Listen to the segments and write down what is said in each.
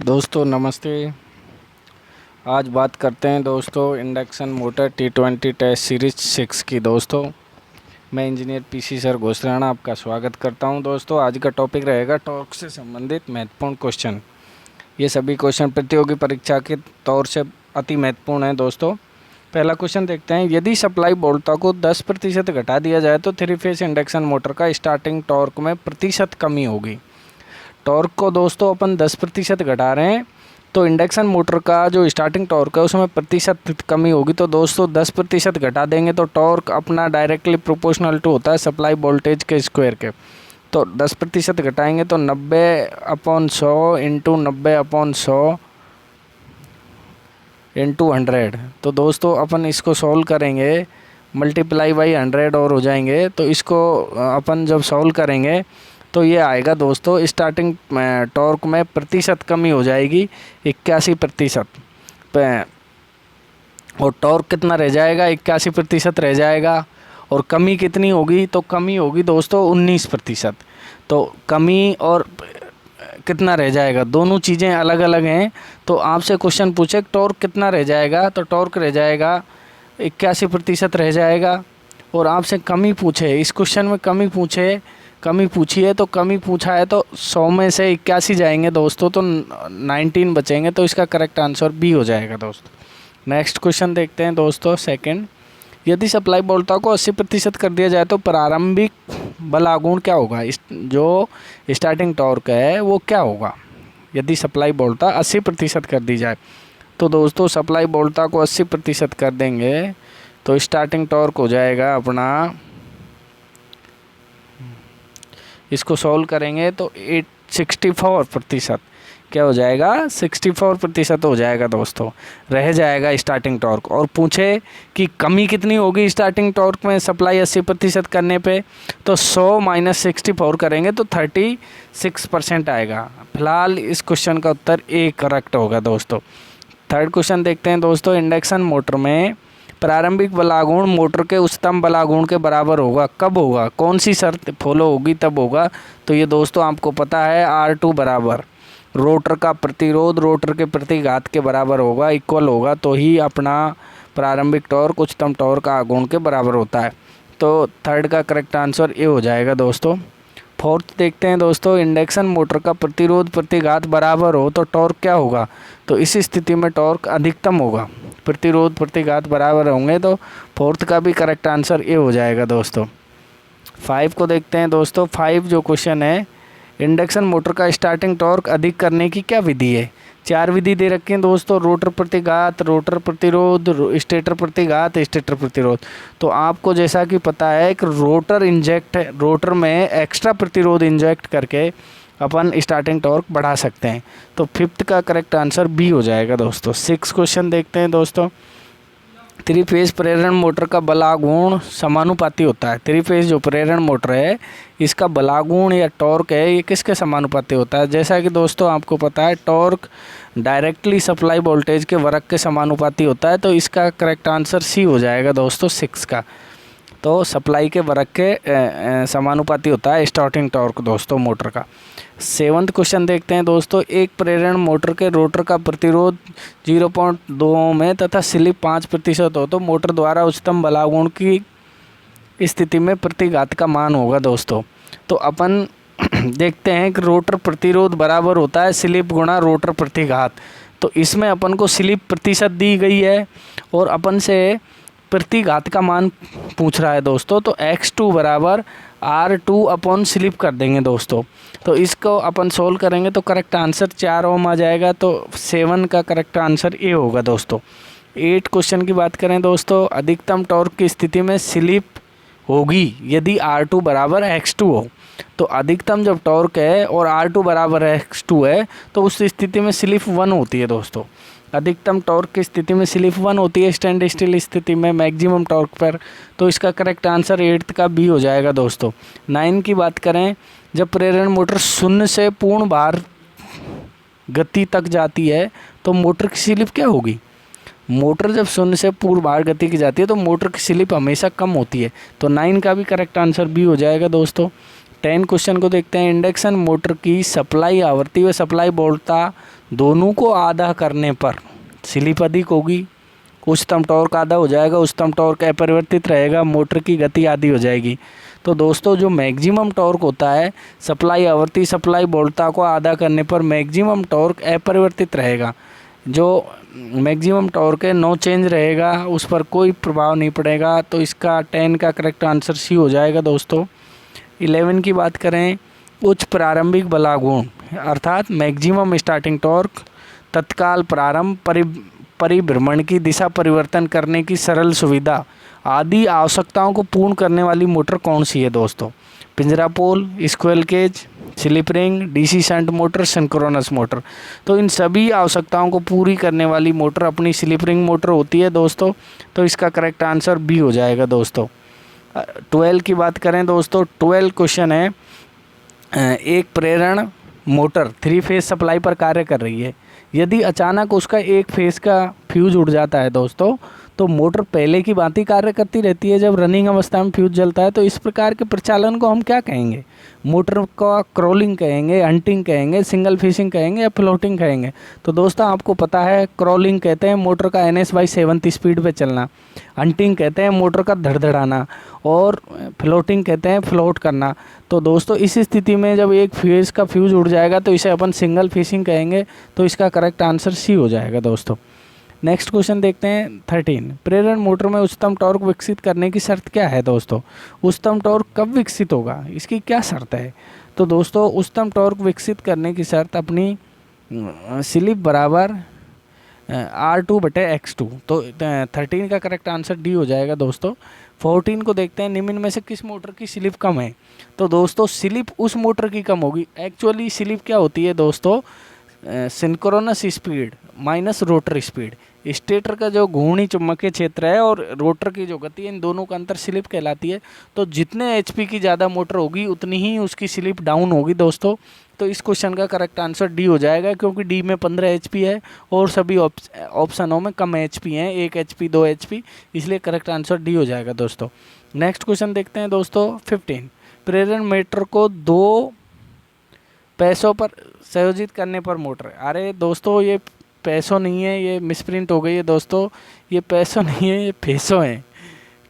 दोस्तों नमस्ते। आज बात करते हैं दोस्तों induction motor T20 test series 6 की। दोस्तों मैं इंजीनियर पीसी सर घोषराणा आपका स्वागत करता हूं। दोस्तों आज का टॉपिक रहेगा टॉर्क से संबंधित महत्वपूर्ण क्वेश्चन। ये सभी क्वेश्चन प्रतियोगी परीक्षा के तौर से अति महत्वपूर्ण हैं। दोस्तों पहला क्वेश्चन देखते हैं। यदि सप्लाई वोल्टेज को 10% घटा दिया जाए तो 3 फेज इंडक्शन मोटर का स्टार्टिंग टॉर्क में प्रतिशत कमी होगी। टॉर्क को दोस्तों अपन 10% घटा रहे हैं तो इंडक्शन मोटर का जो स्टार्टिंग टॉर्क है उसमें प्रतिशत कमी होगी। तो दोस्तों 10% घटा देंगे तो टॉर्क अपना डायरेक्टली प्रोपोर्शनल टू होता है सप्लाई वोल्टेज के स्क्वायर के। तो 10% घटाएंगे तो 90/100 इंटू 90/100 इंटू 100। तो दोस्तों अपन इसको सॉल्व करेंगे, मल्टीप्लाई बाई 100 और हो जाएंगे। तो इसको अपन जब सॉल्व करेंगे तो ये आएगा दोस्तों स्टार्टिंग टॉर्क में प्रतिशत कमी हो जाएगी 81%। और टॉर्क कितना रह जाएगा? 81% रह जाएगा। और कमी कितनी होगी? तो कमी होगी दोस्तों 19%। तो कमी और कितना रह जाएगा, दोनों चीज़ें अलग अलग हैं। तो आपसे क्वेश्चन पूछे टॉर्क कितना रह जाएगा तो टॉर्क रह जाएगा 81% रह जाएगा। और आपसे कमी पूछे, इस क्वेश्चन में कमी पूछी है तो कमी पूछा है तो 100 में से 81 जाएंगे दोस्तों तो 19 बचेंगे। तो इसका करेक्ट आंसर बी हो जाएगा दोस्तों। नेक्स्ट क्वेश्चन देखते हैं दोस्तों सेकंड। यदि सप्लाई वोल्टेज को 80% कर दिया जाए तो प्रारंभिक बल आघूर्ण क्या होगा? जो स्टार्टिंग टॉर्क है वो क्या होगा यदि सप्लाई वोल्टेज 80% कर दी जाए? तो दोस्तों सप्लाई वोल्टेज को 80% कर देंगे तो स्टार्टिंग टॉर्क हो जाएगा अपना, इसको सॉल्व करेंगे तो 64% क्या हो जाएगा? 64% हो जाएगा दोस्तों, रह जाएगा स्टार्टिंग टॉर्क। और पूछे कि कमी कितनी होगी स्टार्टिंग टॉर्क में सप्लाई 80% करने पे, तो 100 - 64 करेंगे तो 36% आएगा। फिलहाल इस क्वेश्चन का उत्तर ए करेक्ट होगा दोस्तों। थर्ड क्वेश्चन देखते हैं दोस्तों। इंडक्शन मोटर में प्रारंभिक बल आघूर्ण मोटर के उच्चतम बल आघूर्ण के बराबर होगा, कब होगा? कौन सी शर्त फॉलो होगी तब होगा? तो ये दोस्तों आपको पता है R2 बराबर रोटर का प्रतिरोध रोटर के प्रतिघात के बराबर होगा, इक्वल होगा, तो ही अपना प्रारंभिक टॉर्क उच्चतम टॉर्क आघूर्ण के बराबर होता है। तो थर्ड का करेक्ट आंसर ये हो जाएगा दोस्तों। फोर्थ देखते हैं दोस्तों। इंडक्शन मोटर का प्रतिरोध प्रतिघात बराबर हो तो टॉर्क क्या होगा? तो इस स्थिति में टॉर्क अधिकतम होगा। प्रतिरोध प्रतिघात बराबर होंगे तो फोर्थ का भी करेक्ट आंसर ये हो जाएगा दोस्तों। 5 को देखते हैं दोस्तों। 5 जो क्वेश्चन है, इंडक्शन मोटर का स्टार्टिंग टॉर्क अधिक करने की क्या विधि है? 4 विधि दे रखी हैं दोस्तों। रोटर प्रतिघात, रोटर प्रतिरोध, स्टेटर प्रतिघात, स्टेटर प्रतिरोध। तो आपको जैसा कि पता है कि रोटर में एक्स्ट्रा प्रतिरोध इंजेक्ट करके अपन स्टार्टिंग टॉर्क बढ़ा सकते हैं। तो फिफ्थ का करेक्ट आंसर बी हो जाएगा दोस्तों। 6 क्वेश्चन देखते हैं दोस्तों। 3 फेज प्रेरण मोटर का बलागुण समानुपाती होता है। 3 फेज जो प्रेरण मोटर है इसका बलागुण या टॉर्क है ये किसके समानुपाती होता है? जैसा कि दोस्तों आपको पता है टॉर्क डायरेक्टली सप्लाई वोल्टेज के वर्ग के समानुपाती होता है। तो इसका करेक्ट आंसर सी हो जाएगा दोस्तों 6 का। तो सप्लाई के वर्ग के समानुपाती होता है स्टार्टिंग टॉर्क दोस्तों मोटर का। 7वां क्वेश्चन देखते हैं दोस्तों। एक प्रेरण मोटर के रोटर का प्रतिरोध 0.2 में तथा स्लिप 5% हो तो मोटर द्वारा उच्चतम बलागुण की स्थिति में प्रतिघात का मान होगा दोस्तों। तो अपन देखते हैं कि रोटर प्रतिरोध बराबर होता है स्लिप गुणा रोटर प्रतिघात। तो इसमें अपन को स्लिप प्रतिशत दी गई है और अपन से प्रतिघात का मान पूछ रहा है दोस्तों। तो x2 बराबर R2 स्लिप कर देंगे दोस्तों। तो इसको अपन सोल्व करेंगे तो करेक्ट आंसर 4 ओम आ जाएगा। तो 7 का करेक्ट आंसर ए होगा दोस्तों। 8 क्वेश्चन की बात करें दोस्तों। अधिकतम टॉर्क की स्थिति में स्लिप होगी यदि R2 बराबर x2 हो। तो अधिकतम जब टॉर्क है और R2 बराबर x2 है तो उस स्थिति में स्लिप 1 होती है दोस्तों। अधिकतम टॉर्क की स्थिति में स्लिप 1 होती है स्टैंड स्टिल स्थिति में मैक्सिमम टॉर्क पर। तो इसका करेक्ट आंसर 8 का बी हो जाएगा दोस्तों। 9 की बात करें। जब प्रेरण मोटर शून्य से पूर्ण भार गति तक जाती है तो मोटर की स्लिप क्या होगी? मोटर जब शून्य से पूर्ण भार गति की जाती है तो मोटर की स्लिप हमेशा कम होती है। तो 9 का भी करेक्ट आंसर बी हो जाएगा दोस्तों। 10 क्वेश्चन को देखते हैं। इंडक्शन मोटर की सप्लाई आवृत्ति व सप्लाई वोल्टता दोनों को आधा करने पर स्लिप अधिक होगी, उच्चतम टॉर्क आधा हो जाएगा, उच्चतम टॉर्क अपरिवर्तित रहेगा, मोटर की गति आधी हो जाएगी। तो दोस्तों जो मैक्सिमम टॉर्क होता है सप्लाई आवृत्ति सप्लाई वोल्टता को आधा करने पर मैक्सिमम टॉर्क अपरिवर्तित रहेगा। जो मैक्सिमम टॉर्क है नो चेंज रहेगा, उस पर कोई प्रभाव नहीं पड़ेगा। तो इसका 10 का करेक्ट आंसर सी हो जाएगा दोस्तों। 11 की बात करें, उच्च प्रारंभिक बलागुण अर्थात मैक्सिमम स्टार्टिंग टॉर्क, तत्काल प्रारंभ, परिभ्रमण की दिशा परिवर्तन करने की सरल सुविधा आदि आवश्यकताओं को पूर्ण करने वाली मोटर कौन सी है दोस्तों? पिंजरा pole, squirrel cage, slip ring, DC shunt motor, synchronous motor. तो इन सभी आवश्यकताओं को पूरी करने वाली मोटर अपनी स्लिप रिंग मोटर होती है दोस्तों। तो इसका करेक्ट आंसर बी हो जाएगा दोस्तों। 12 की बात करें दोस्तों, 12 क्वेश्चन है, एक प्रेरण मोटर 3 फेज सप्लाई पर कार्य कर रही है। यदि अचानक उसका एक फेज का फ्यूज उड़ जाता है दोस्तों, तो मोटर पहले की भांति कार्य करती रहती है। जब रनिंग अवस्था में फ्यूज जलता है तो इस प्रकार के प्रचालन को हम क्या कहेंगे? मोटर का क्रॉलिंग कहेंगे, हंटिंग कहेंगे, सिंगल फिशिंग कहेंगे या फ्लोटिंग कहेंगे? तो दोस्तों आपको पता है क्रॉलिंग कहते हैं मोटर का NS/70 स्पीड पे चलना, हंटिंग कहते हैं मोटर का धड़धड़ाना, और फ्लोटिंग कहते हैं फ्लोट करना। तो दोस्तों इस स्थिति में जब एक फेज का फ्यूज उड़ जाएगा तो इसे अपन सिंगल फिशिंग कहेंगे। तो इसका करेक्ट आंसर सी हो जाएगा दोस्तों। नेक्स्ट क्वेश्चन देखते हैं 13। प्रेरण मोटर में उच्चतम टॉर्क विकसित करने की शर्त क्या है दोस्तों? उच्चतम टॉर्क कब विकसित होगा, इसकी क्या शर्त है? तो दोस्तों उच्चतम टॉर्क विकसित करने की शर्त अपनी स्लिप बराबर R2/X2। तो 13 का करेक्ट आंसर डी हो जाएगा दोस्तों। 14 को देखते हैं, निम्न में से किस मोटर की स्लिप कम है? तो दोस्तों स्लिप उस मोटर की कम होगी। एक्चुअली स्लिप क्या होती है दोस्तों? Synchronous speed minus rotor speed. Stator का जो घूर्णी चुंबकीय क्षेत्र है और रोटर की जो गति है, इन दोनों का अंतर स्लिप कहलाती है। तो जितने HP की ज़्यादा मोटर होगी उतनी ही उसकी स्लिप डाउन होगी दोस्तों। तो इस क्वेश्चन का करेक्ट आंसर डी हो जाएगा, क्योंकि डी में 15 HP है और सभी ऑप्शनों में कम HP हैं, 1 HP 2 HP, इसलिए करेक्ट आंसर डी हो जाएगा दोस्तों। नेक्स्ट क्वेश्चन देखते हैं दोस्तों 15। प्रेरण मोटर को 2 पैसों पर संयोजित करने पर मोटर, अरे दोस्तों ये पैसों नहीं है, ये मिसप्रिंट हो गई है दोस्तों, ये पैसों नहीं है, ये फेसों हैं,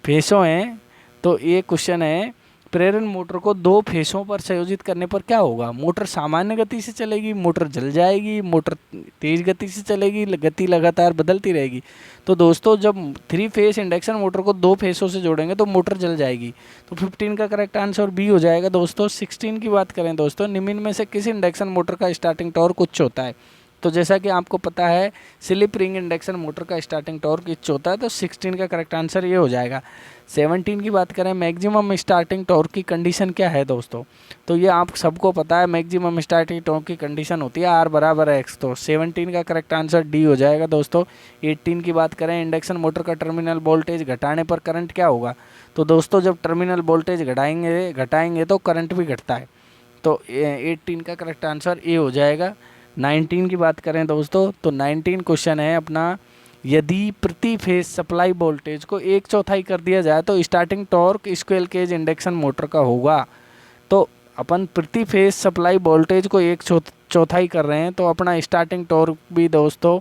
फेसों हैं। तो ये क्वेश्चन है, प्रेरण मोटर को 2 फेसों पर संयोजित करने पर क्या होगा? मोटर सामान्य गति से चलेगी, मोटर जल जाएगी, मोटर तेज गति से चलेगी, गति लगातार बदलती रहेगी। तो दोस्तों जब 3 फेस इंडक्शन मोटर को 2 फेसों से जोड़ेंगे तो मोटर जल जाएगी। तो 15 का करेक्ट आंसर बी हो जाएगा दोस्तों। 16 की बात करें दोस्तों, निम्न में से किस इंडक्शन मोटर का स्टार्टिंग टॉर्क उच्च होता है? तो जैसा कि आपको पता है स्लिप रिंग इंडक्शन मोटर का स्टार्टिंग टॉर्क उच्च होता है। तो 16 का करेक्ट आंसर ये हो जाएगा। 17 की बात करें, मैक्सिमम स्टार्टिंग टॉर्क की कंडीशन क्या है दोस्तों? तो ये आप सबको पता है, मैक्सिमम स्टार्टिंग टॉर्क की कंडीशन होती है R=X। तो 17 का करेक्ट आंसर डी हो जाएगा दोस्तों। 18 की बात करें, इंडक्शन मोटर का टर्मिनल वोल्टेज घटाने पर करंट क्या होगा? तो दोस्तों जब टर्मिनल वोल्टेज घटाएंगे तो करंट भी घटता है। तो 18 का करेक्ट आंसर ए हो जाएगा। 19 की बात करें दोस्तों, तो 19 क्वेश्चन है अपना, यदि प्रति फेज सप्लाई वोल्टेज को 1/4 कर दिया जाए तो starting torque squirrel cage induction motor का होगा। तो अपन प्रति फेज सप्लाई वोल्टेज को 1/4 कर रहे हैं, तो अपना स्टार्टिंग टॉर्क भी दोस्तों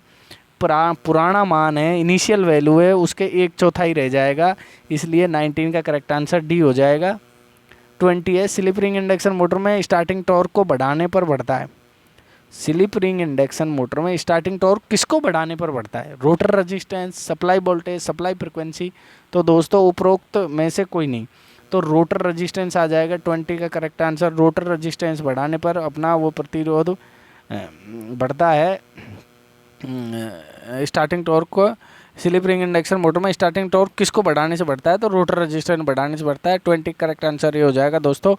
पुराना मान है, इनिशियल वैल्यू है, उसके 1/4 रह जाएगा। इसलिए 19 का करेक्ट आंसर डी हो जाएगा। 20 है, स्लिप रिंग इंडक्शन मोटर में स्टार्टिंग टॉर्क को बढ़ाने पर बढ़ता है। स्लिप रिंग इंडक्शन मोटर में स्टार्टिंग टॉर्क किसको बढ़ाने पर बढ़ता है? Rotor resistance, supply voltage, supply frequency. तो दोस्तों उपरोक्त में से कोई नहीं, तो रोटर रेजिस्टेंस आ जाएगा। 20 का करेक्ट आंसर, रोटर रेजिस्टेंस बढ़ाने पर अपना वो प्रतिरोध बढ़ता है। स्टार्टिंग टॉर्क को स्लिप रिंग इंडक्शन मोटर में स्टार्टिंग टॉर्क किसको बढ़ाने से बढ़ता है? तो रोटर रेजिस्टेंस बढ़ाने से बढ़ता है। 20 करेक्ट आंसर ये हो जाएगा दोस्तों।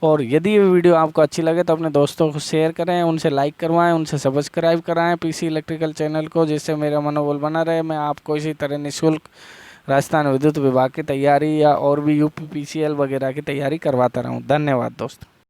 और यदि ये वीडियो आपको अच्छी लगे तो अपने दोस्तों को शेयर करें, उनसे लाइक करवाएं, उनसे सब्सक्राइब कराएं पीसी इलेक्ट्रिकल चैनल को, जिससे मेरा मनोबल बना रहे। मैं आपको इसी तरह निःशुल्क राजस्थान विद्युत विभाग की तैयारी या और भी UP PCL वगैरह की तैयारी करवाता रहूं। धन्यवाद दोस्तों।